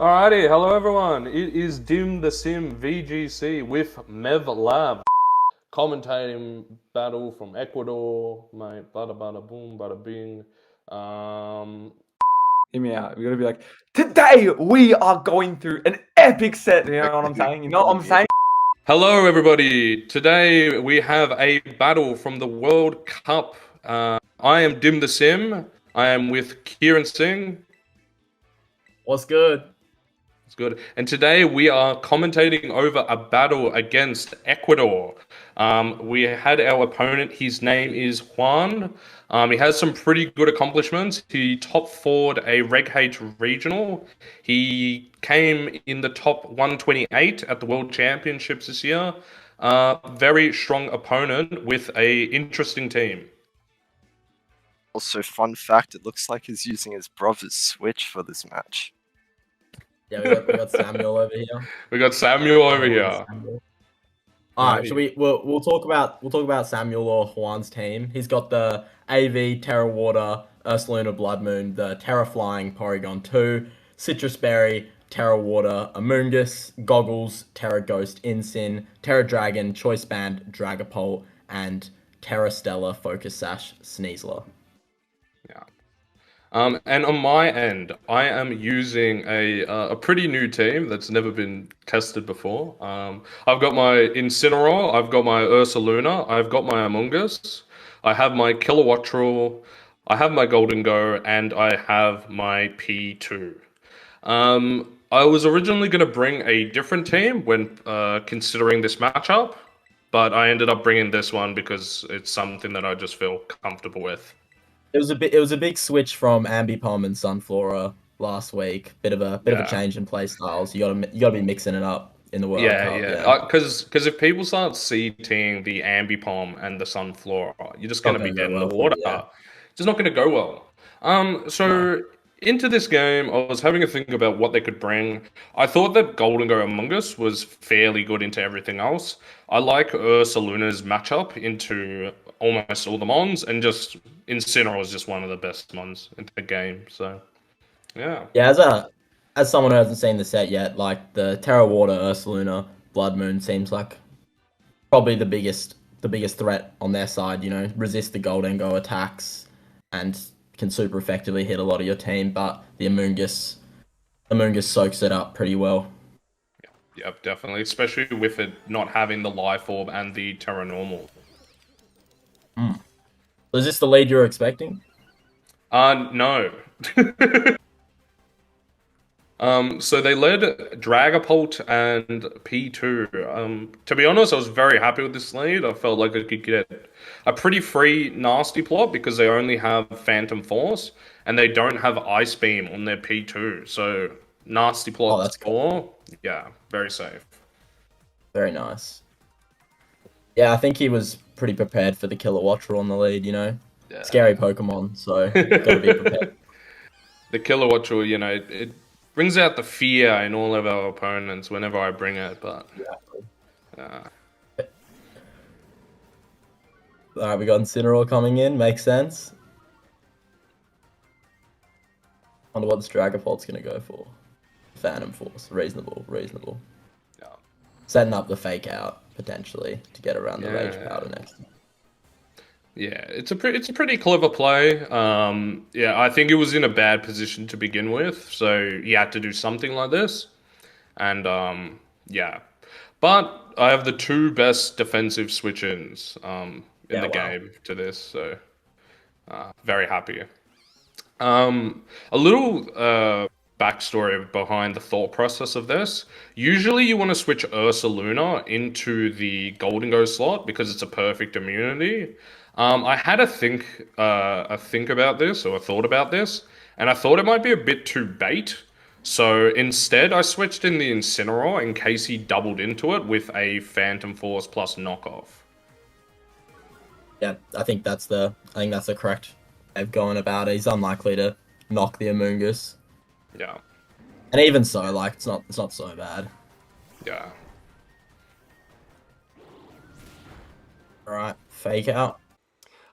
Alrighty, hello everyone. It is Dim the Sim VGC with Mev Lab commentating battle from Ecuador, mate. Bada bada boom, bada bing. Hear me out. We gotta be like, today we are going through an epic set. You know what I'm saying? You know what I'm saying? Hello everybody. Today we have a battle from the World Cup. I am Dim the Sim. I am with Kieran Singh. What's good? It's good. And today we are commentating over a battle against Ecuador. We had our opponent. His name is Juan. He has some pretty good accomplishments. He top four'd a Reg H regional. He came in the top 128 at the World Championships this year. Very strong opponent with a interesting team. Also, fun fact, it looks like he's using his brother's Switch for this match. Yeah, we got Samuel over here. We got Samuel over here. All right, we'll talk about Samuel or Juan's team. He's got the AV Terra Water, Ursaluna Blood Moon, the Terra Flying Porygon 2, Citrus Berry, Terra Water, Amoonguss, Goggles, Terra Ghost Incin, Terra Dragon, Choice Band, Dragapult, and Terra Stella Focus Sash Sneasler. Yeah. And on my end, I am using a pretty new team that's never been tested before. I've got my Incineroar, I've got my Ursaluna, I've got my Amoonguss, I have my Kilowattrel, I have my Golden Go, and I have my P2. I was originally going to bring a different team when considering this matchup, but I ended up bringing this one because it's something that I just feel comfortable with. It was a big switch from Ambipom and Sunflora last week. Bit of a change in play styles. You gotta be mixing it up in the World Cup. Yeah. Because if people start seating the Ambipom and the Sunflora, you're just gonna be dead in the water. It's just not gonna go well. So into this game, I was having a think about what they could bring. I thought that Golden Go Among Us was fairly good into everything else. I like Ursaluna's matchup into almost all the mons, and just Incineroar is just one of the best mons in the game. So, yeah. Yeah, as someone who hasn't seen the set yet, like the Terra Water, Ursaluna, Blood Moon seems like probably the biggest threat on their side. You know, resist the Golden Go attacks and can super effectively hit a lot of your team. But the Amoonguss soaks it up pretty well. Yep, definitely, especially with it not having the Life Orb and the Terra Normal. So is this the lead you're expecting? No. So they led Dragapult and P2. To be honest, I was very happy with this lead. I felt like I could get a pretty free nasty plot because they only have Phantom Force and they don't have Ice Beam on their P2. So nasty plot. Oh, that's cool. Yeah, very safe. Very nice. Yeah, I think he was pretty prepared for the Kilowattrel on the lead, you know? Yeah. Scary Pokemon, so gotta be prepared. The Kilowattrel, you know, it brings out the fear in all of our opponents whenever I bring it, but... Alright, we got Incineroar coming in, makes sense. Wonder what this Dragapult's gonna go for. Phantom Force, reasonable. Yeah. Setting up the fake out, potentially, to get around the Rage Powder next. Yeah, it's a pretty clever play. Yeah, I think it was in a bad position to begin with, so he had to do something like this. And yeah, but I have the two best defensive switch-ins in the game to this, so very happy. A little backstory behind the thought process of this. Usually you want to switch Ursaluna into the Golden Go slot because it's a perfect immunity. I had a think about this, or a thought about this, and I thought it might be a bit too bait. So instead, I switched in the Incineroar in case he doubled into it with a Phantom Force plus knockoff. Yeah, I think that's the correct way of going about it. He's unlikely to knock the Amoonguss. Yeah. And even so, like it's not so bad. Yeah. All right, fake out.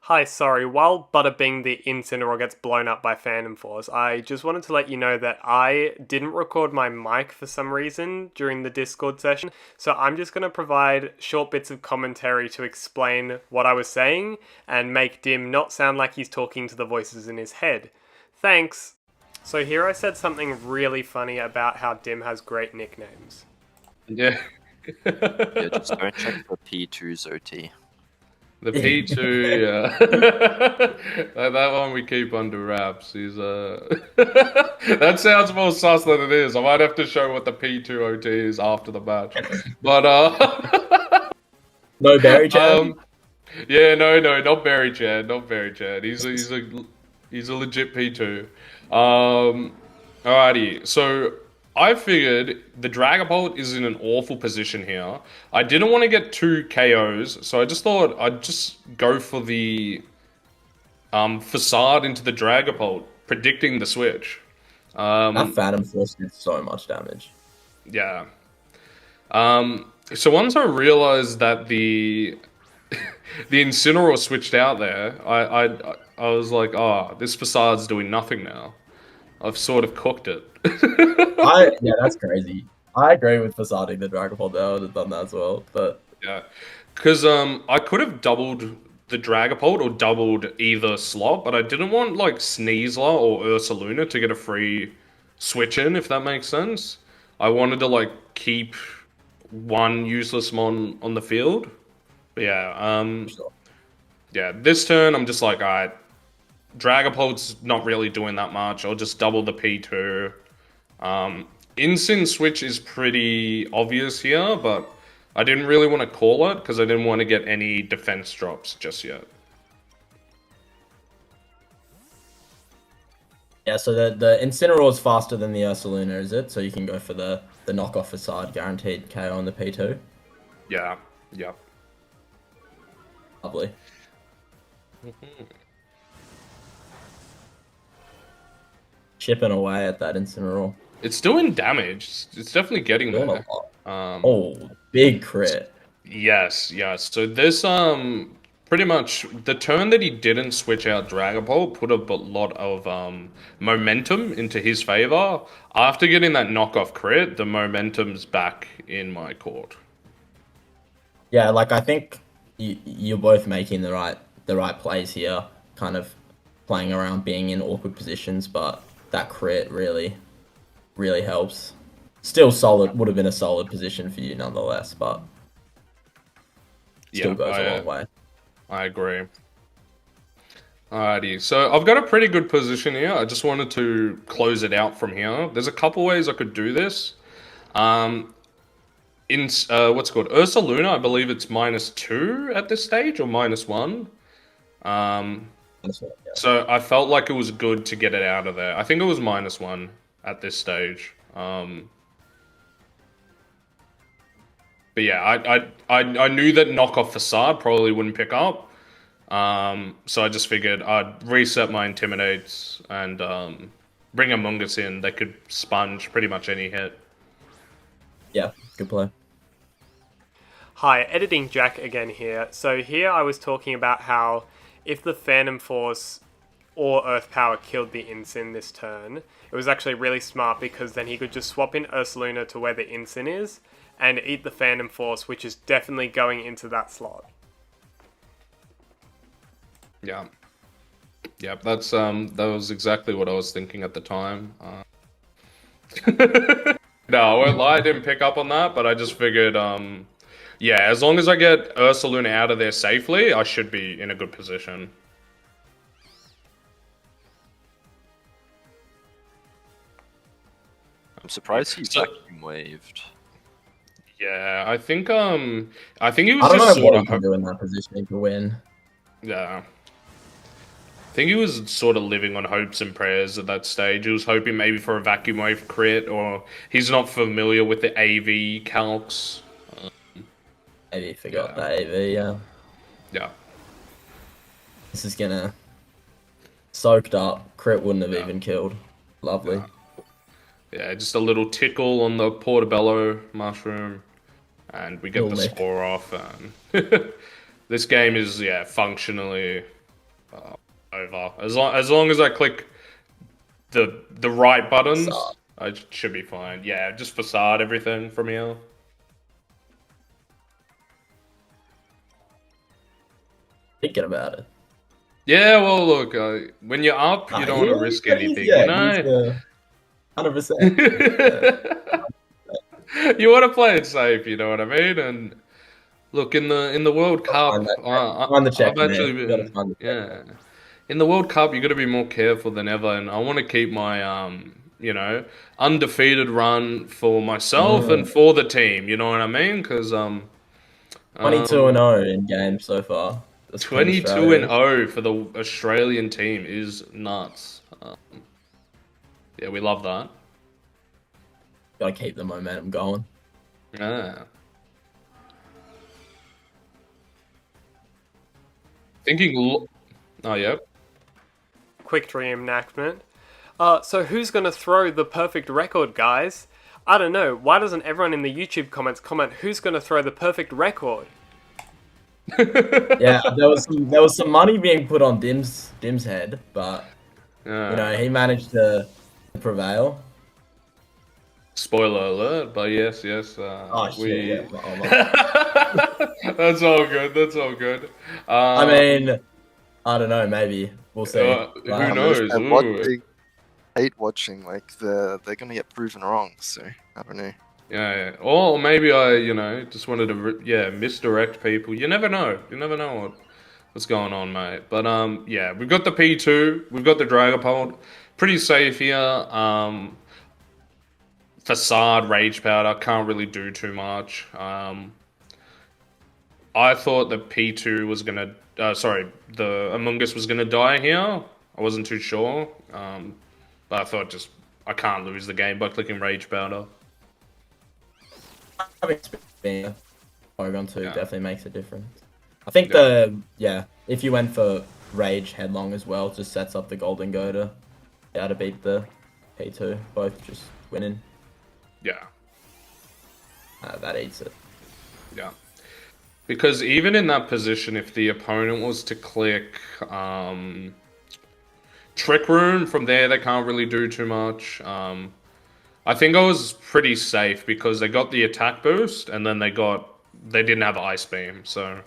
Hi, sorry, while Bada Bing the Incineroar gets blown up by Phantom Force, I just wanted to let you know that I didn't record my mic for some reason during the Discord session, so I'm just going to provide short bits of commentary to explain what I was saying and make Dim not sound like he's talking to the voices in his head. Thanks! So here I said something really funny about how Dim has great nicknames. Yeah. Yeah, just don't check for P2's OT. The P2, yeah. that one we keep under wraps. He's that sounds more sus than it is. I might have to show what the P2 OT is after the match. But No Barry Chan? yeah, no, not Barry Chan, not Barry Chan. He's a legit P2. Alrighty, so I figured the Dragapult is in an awful position here. I didn't want to get 2 KOs, so I just thought I'd just go for the Facade into the Dragapult, predicting the switch. That Phantom Force did so much damage. Yeah. So once I realized that the Incineroar switched out there, I was like, oh, this Facade's doing nothing now. I've sort of cooked it. Yeah, that's crazy. I agree with Facading the Dragapult there. I would have done that as well, but Yeah, because I could have doubled the Dragapult or doubled either slot, but I didn't want like Sneasler or Ursaluna to get a free switch in, if that makes sense. I wanted to like keep one useless mon on the field. But yeah, sure. yeah, this turn I'm just like, alright, Dragapult's not really doing that much. I'll just double the P2. Incin switch is pretty obvious here, but I didn't really want to call it because I didn't want to get any defense drops just yet. Yeah, so the Incineroar is faster than the Ursaluna, is it? So you can go for the knockoff Facade, guaranteed KO on the P2. Yeah, yeah. Lovely. Chipping away at that Incineroar. It's doing damage. It's definitely getting Doing there. a lot. Oh, big crit. Yes, yes. So this pretty much the turn that he didn't switch out Dragapult put a lot of momentum into his favor. After getting that knockoff crit, the momentum's back in my court. Yeah, like I think you're both making the right plays here, kind of playing around being in awkward positions, but that crit really helps. Still solid, would have been a solid position for you nonetheless, but still goes a long way. I agree. Alrighty, so I've got a pretty good position here. I just wanted to close it out from here. There's a couple ways I could do this. In what's it called Ursaluna, I believe it's -2 at this stage or -1. So I felt like it was good to get it out of there. I think it was -1 at this stage. But yeah, I knew that knockoff Facade probably wouldn't pick up. So I just figured I'd reset my Intimidates and bring a Mungus in. They could sponge pretty much any hit. Yeah, good play. Hi, Editing Jack again here. So here I was talking about how if the Phantom Force or Earth Power killed the Incin this turn, it was actually really smart because then he could just swap in Ursaluna to where the Incin is and eat the Phantom Force, which is definitely going into that slot. Yeah. Yeah, that's that was exactly what I was thinking at the time. No, I won't lie, I didn't pick up on that, but I just figured yeah, as long as I get Ursaluna out of there safely, I should be in a good position. I'm surprised he vacuum waved. Yeah, I think he was I don't just know sort what of he can do in that position to win. yeah. I think he was sort of living on hopes and prayers at that stage. He was hoping maybe for a vacuum wave crit, or he's not familiar with the AV calcs. Maybe he forgot that AV, yeah. Yeah. This is gonna soaked up. Crit wouldn't have even killed. Lovely. Yeah, just a little tickle on the Portobello mushroom, and we get the Little nick. score off. And this game is functionally over. As long as I click the right buttons, Facade. I should be fine. Yeah, just facade everything from here. Thinking about it. Yeah, well, look, when you're up, you don't want to risk anything, you know? 100%. You want to play it safe, you know what I mean? And look, in the World Cup, Find the check, I've man. actually You gotta been, find the check. yeah. In the World Cup, you got to be more careful than ever, and I want to keep my undefeated run for myself and for the team. You know what I mean? Because 22-0 in games so far. That's Team 22 and Australia. 0 for the Australian team is nuts. Yeah, we love that. Gotta keep the momentum going. Yeah. Thinking. Oh, yep. Quick reenactment. So who's gonna throw the perfect record, guys? I don't know. Why doesn't everyone in the YouTube comments comment who's gonna throw the perfect record? Yeah, there was some money being put on Dim's head, but he managed to prevail. Spoiler alert, but yes. Oh shit! Yeah. That's all good. That's all good. I mean, I don't know. Maybe we'll see. Who knows? They hate watching. Like they're gonna get proven wrong. So I don't know. Yeah. Or maybe I, just wanted to, misdirect people. You never know. You never know what's going on, mate. But yeah, we've got the P2, we've got the Dragapult, pretty safe here. Facade, Rage Powder, can't really do too much. I thought the P2 was gonna, the Among Us was gonna die here. I wasn't too sure, but I thought I can't lose the game by clicking Rage Powder. Having Porygon 2 definitely makes a difference. I think if you went for Rage Headlong as well, just sets up the Golden Go to be able to beat the P2, both just winning. Yeah. That eats it. Yeah. Because even in that position, if the opponent was to click Trick Room, from there they can't really do too much. I think I was pretty safe because they got the attack boost and then they didn't have Ice Beam, so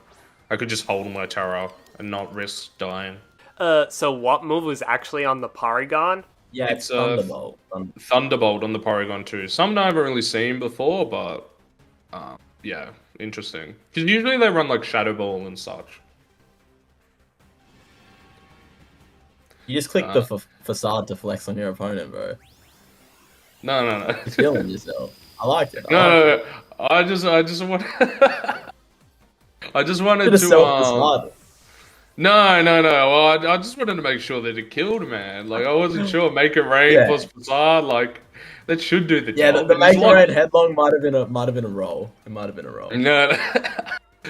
I could just hold my Terra and not risk dying. So what move was actually on the Porygon? Yeah, it's Thunderbolt. Thunderbolt on the Porygon 2. Something I haven't really seen before, but yeah, interesting. Because usually they run like Shadow Ball and such. You just click the facade to flex on your opponent, bro. No. You're feeling yourself. I like it. No. I just want. I just wanted to. No. Well, I just wanted to make sure that it killed, man. Like I wasn't sure. Make it rain plus facade, like that should do the job. Yeah, the make it rain headlong might have been a roll. It might have been a roll. No.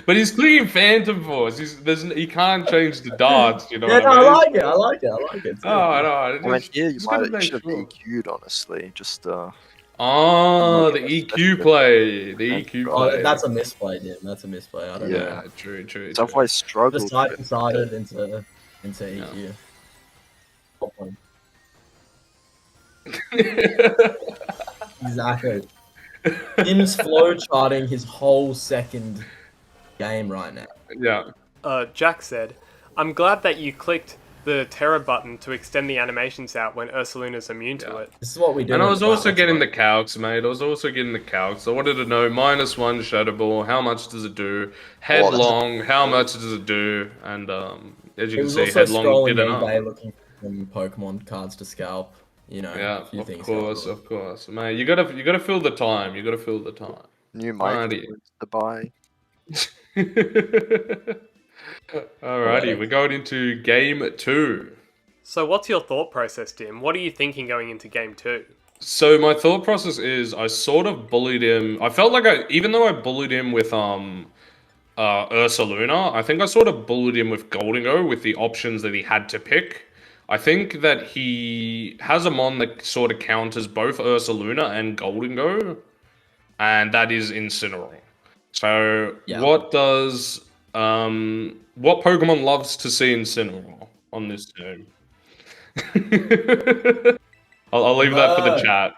But he's clicking Phantom Force. He can't change the darts, you know. Yeah, what I mean? I like it. Too. Oh, no. I mean, here you should have EQ'd, honestly. Just the EQ play. The EQ play. That's a misplay, Jim. That's a misplay. I don't know. Yeah, true. So I've always struggled. Decided into EQ. Exactly. Jim's flow charting his whole second game right now. Yeah. Jack said, I'm glad that you clicked the Terra button to extend the animations out when Ursaluna's immune to it. This is what we do. And I was also getting the calcs, mate. I was also getting the calcs. I wanted to know -1 Shadow Ball, how much does it do? Headlong, how much does it do? And as you can see, Headlong did enough. Looking for some Pokemon cards to scalp. Yeah, of course, mate. You gotta fill the time. You gotta fill the time. New mic to buy. Alrighty, we're going into game 2. So what's your thought process, Dim? What are you thinking going into game 2? So my thought process is I sort of bullied him. I felt like even though I bullied him with Ursaluna, I think I sort of bullied him with Gholdengo with the options that he had to pick. I think that he has a mon that sort of counters both Ursaluna and Gholdengo, and that is Incineroar. So what Pokemon loves to see Incineroar? on this team. I'll leave that for the chat.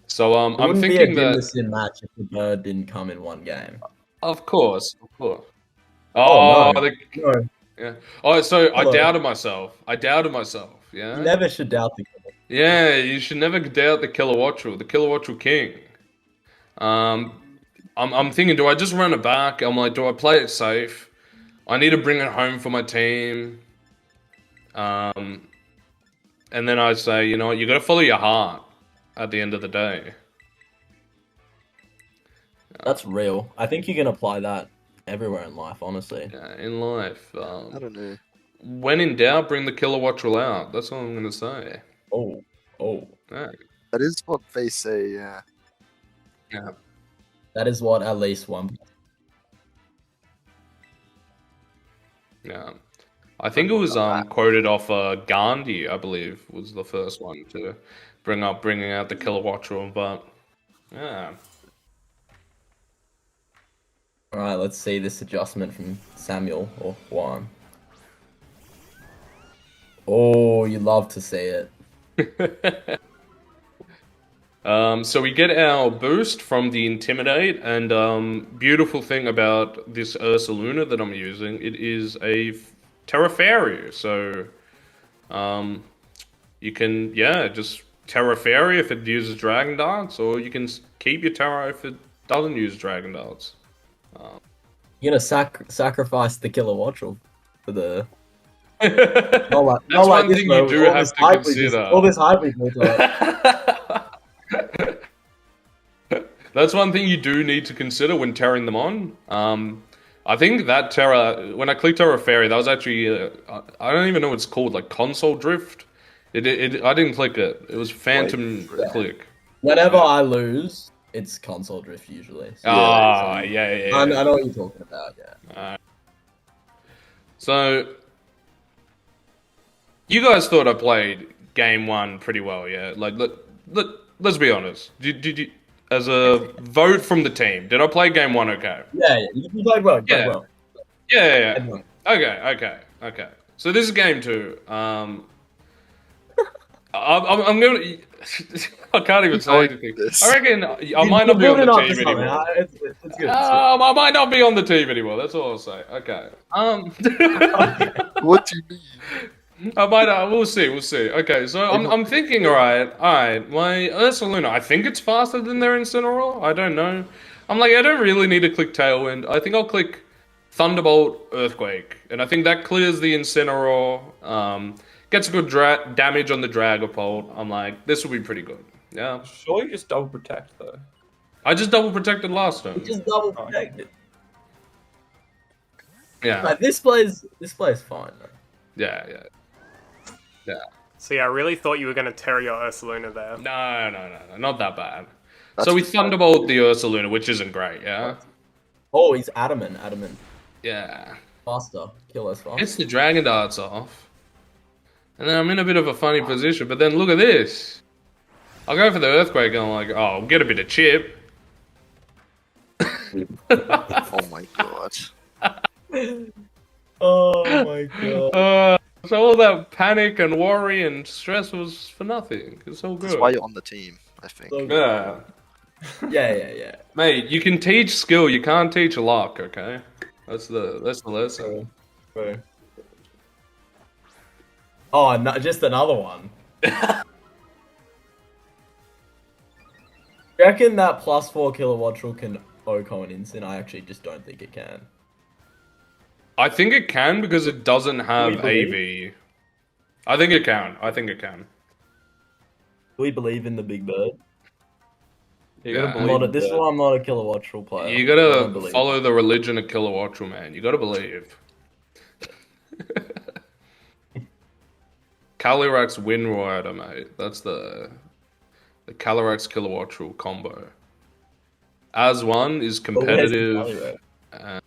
So It I'm wouldn't be a thinking dim that, the sim match if the bird didn't come in one game. of course. Oh Oh, no, no, yeah. Oh, so I Hello. doubted myself. Yeah. you never should doubt the killer. Yeah, you should never doubt the Kilowattrel King. I'm thinking, do I just run it back? I'm like, do I play it safe? I need to bring it home for my team. And then I say, you know what, you got to follow your heart at the end of the day. That's real. I think you can apply that everywhere in life, honestly. Yeah, in life. I don't know. When in doubt, bring the Kilowattrel out. That's all I'm going to say. Oh. Yeah. That is what they say, yeah. Yeah. That is what at least one. Yeah. I think it was quoted off Gandhi, I believe, was the first one to bringing out the Kilowattrel, but yeah. Alright, let's see this adjustment from Samuel or Juan. Oh, you love to see it. So we get our boost from the Intimidate, and beautiful thing about this Ursaluna that I'm using, it is a Terra Fairy, so you can, just Terra Fairy if it uses Dragon Darts, or you can keep your Terra if it doesn't use Dragon Darts. You're gonna sacrifice the Kilowattrel for the. That's one thing you do have to consider. All this hype we built up. That's one thing you do need to consider when terraing them on. I think that Terra, when I clicked Terra Fairy, that was actually, I don't even know what it's called, like console drift. I didn't click it. It was phantom click. Whenever I lose, it's console drift usually. So Yeah. I know what you're talking about. Yeah. So, you guys thought I played game one pretty well, yeah? Like, let's be honest. Did you, as a vote from the team, did I play game one okay? Yeah. You played well. You played well. Yeah. Okay. So this is game two. I'm gonna. I can't even say anything. I reckon I might not be on the team anymore. It's good. I might not be on the team anymore. That's all I'll say. Okay. What do you mean? I might. We'll see. Okay. So I'm thinking. All right. My Ursaluna. I think it's faster than their Incineroar. I don't know. I'm like, I don't really need to click Tailwind. I think I'll click Thunderbolt, Earthquake, and I think that clears the Incineroar. Gets a good damage on the Dragapult. I'm like, this will be pretty good. Yeah. Sure, you just double protect though. I just double protected last time. Just double protected. Yeah. Like, this plays fine though. Yeah. So yeah, I really thought you were going to tear your Ursaluna there. No, not that bad. That's So we fine. Thunderbolt the Ursaluna, which isn't great, yeah? Oh, he's adamant. Yeah. Faster. Killer's fast. Gets the Dragon Darts off. And then I'm in a bit of a funny position, but then look at this. I'll go for the Earthquake and I'm like, oh, I'll get a bit of chip. Oh my god. Oh my god. So all that panic and worry and stress was for nothing. It's all good. That's why you're on the team, I think. Yeah. Yeah. Mate, you can teach skill, you can't teach luck, okay? That's the lesson. Bro. Oh, no, just another one. You reckon that +4 Kilowattrel can OHKO an instant? I actually just don't think it can. I think it can because it doesn't have believe? AV. I think it can. Do we believe in the big bird? Yeah. This is why I'm not a Kilowattrel player. You I don't gotta believe. follow the religion of Kilowattrel, man. You gotta believe. Calyrex Wind Rider, mate. That's the Calyrex Kilowattrel combo. As one is competitive,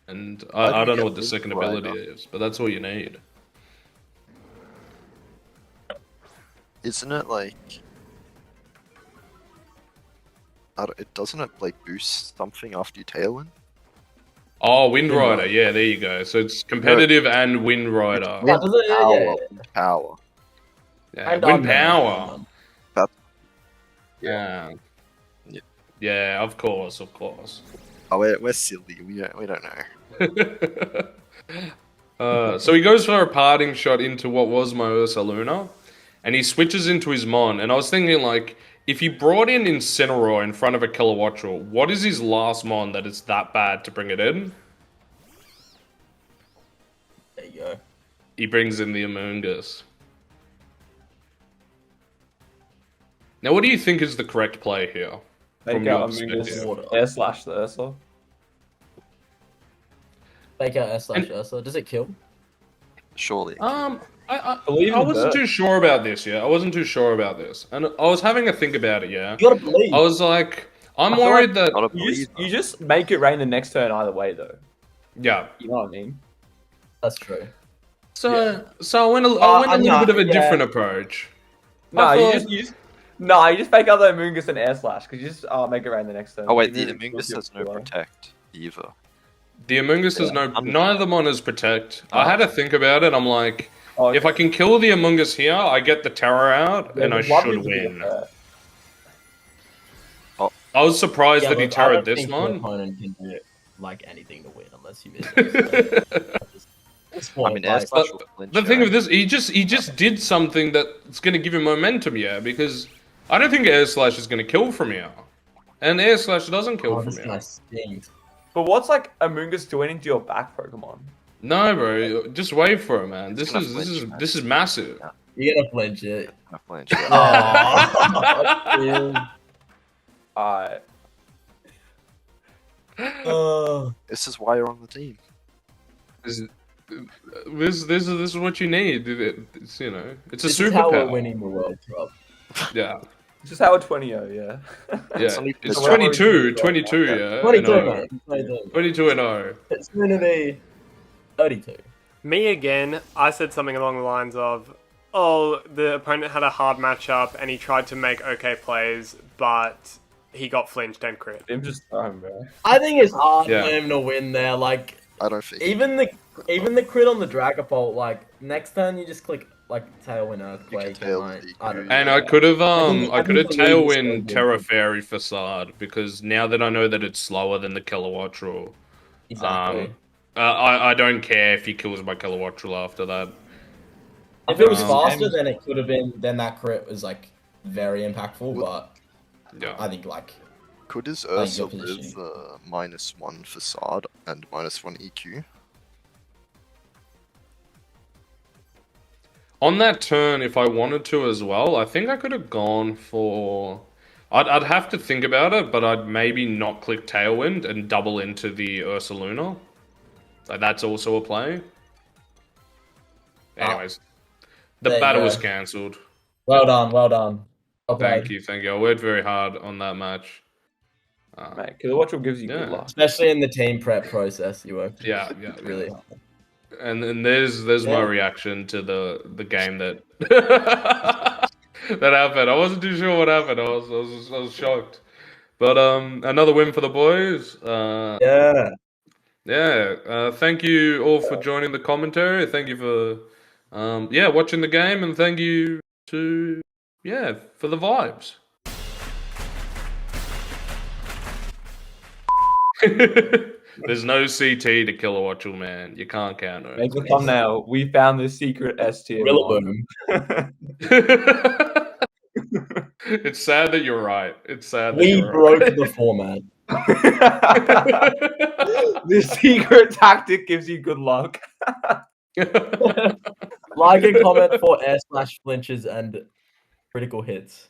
and I don't know what the second ability is, but that's all you need. Isn't it like... doesn't it like boost something after you Tailwind? Oh, Wind Wind Rider. Rider. Yeah, there you go. So it's competitive and Wind Rider. Oh, Wind does it? power. Yeah. Wind power. Yeah, And Wind Dark Knight. Power. Yeah. Yeah. Yeah, of course. Oh, we're silly. We don't know. So he goes for a parting shot into what was my Ursa Luna, and he switches into his Mon. And I was thinking, like, if he brought in Incineroar in front of a Kilowattrel, what is his last Mon that it's that bad to bring it in? There you go. He brings in the Amoonguss. Now, what do you think is the correct play here? Make your out perspective? Amoonguss air slash the Ursa. Fake out S/Ursa. Does it kill? Surely. I Believe in I the wasn't bird. too sure about this, yeah. I wasn't too sure about this. And I was having a think about it, yeah. You gotta believe. I was like, I'm I feel worried that... Not a You believer. just make it rain the next turn either way, though. Yeah. You know what I mean? That's true. So I went a little no, bit of a yeah. different approach. No, I you thought- just fake out the Amoonguss and air slash because you just make it rain the next turn. Oh wait, You the do- Amoonguss has no protect either. The Amoonguss has no... Neither Mon is protect. I Oh. had to think about it. I'm like, Oh, if I can kill the Amoonguss here, I get the Terror out, yeah, and I the Blood should Moon's a bit win. fair. I was surprised that he look, I terrored don't this think your Mon. opponent can do like anything to win unless you miss. It's I mean, air like, slash will flinch The thing you, with this, he just did something that's going to give him momentum, yeah, because I don't think Air Slash is going to kill from here. And Air Slash doesn't kill oh, from this here. guy stinks. But what's like Amoonguss doing into your back Pokemon? No, bro, just wait for it, man. This gonna is flinch, man. this is massive. You're gonna flinch it. Not flinch, yeah. Oh, Alright. oh. This is why you're on the team. This is what you need. It's, you know, it's a This is how we're superpower. winning the World Cup. Yeah, It's just how a 20-0, yeah. yeah. not even It's a 22, lot. 22, yeah. 22, and mate. 22. 22 and 0. It's gonna be 32. Me again, I said something along the lines of, oh, the opponent had a hard matchup and he tried to make okay plays, but he got flinched and crit. I'm just throwing, bro. I think it's hard Yeah. for him to win there. Like I don't think. even the crit on the Dragapult. Like next turn you just click like Tailwind Earthquake and tail like the I don't EQ. know. And I could have I think Tailwind it's Terra good. Fairy Facade because now that I know that it's slower than the Kilowattrel, Exactly. I don't care if he kills my Kilowattrel after that. If it was Um, faster, then it could have been. Then that crit was like very impactful. But Yeah. I think like Could his your Ursa positioning. live -1 facade and -1 EQ? On that turn, if I wanted to as well, I think I could have gone for... I'd have to think about it, but I'd maybe not click Tailwind and double into the Ursaluna. Like, that's also a play. Anyways, the there you battle go. was cancelled. well done, well done. Well Thank played. you, thank you. I worked very hard on that match. Mate, Kilowattrel gives you Yeah. good luck. Especially in the team prep process, you worked Yeah, really yeah. hard. And then there's my Yeah. reaction to the game that that happened. I wasn't too sure what happened. I was shocked. But another win for the boys. Yeah. Yeah. Thank you all for joining the commentary. Thank you for watching the game, and thank you to for the vibes. There's no CT to Kilowattrel, man. You can't count on Make it. a thumbnail. We found the secret S tier. Rillaboom. It's sad that you're right. It's sad that We you're broke right. the format. The secret tactic gives you good luck. Like and comment for /flinches and critical hits.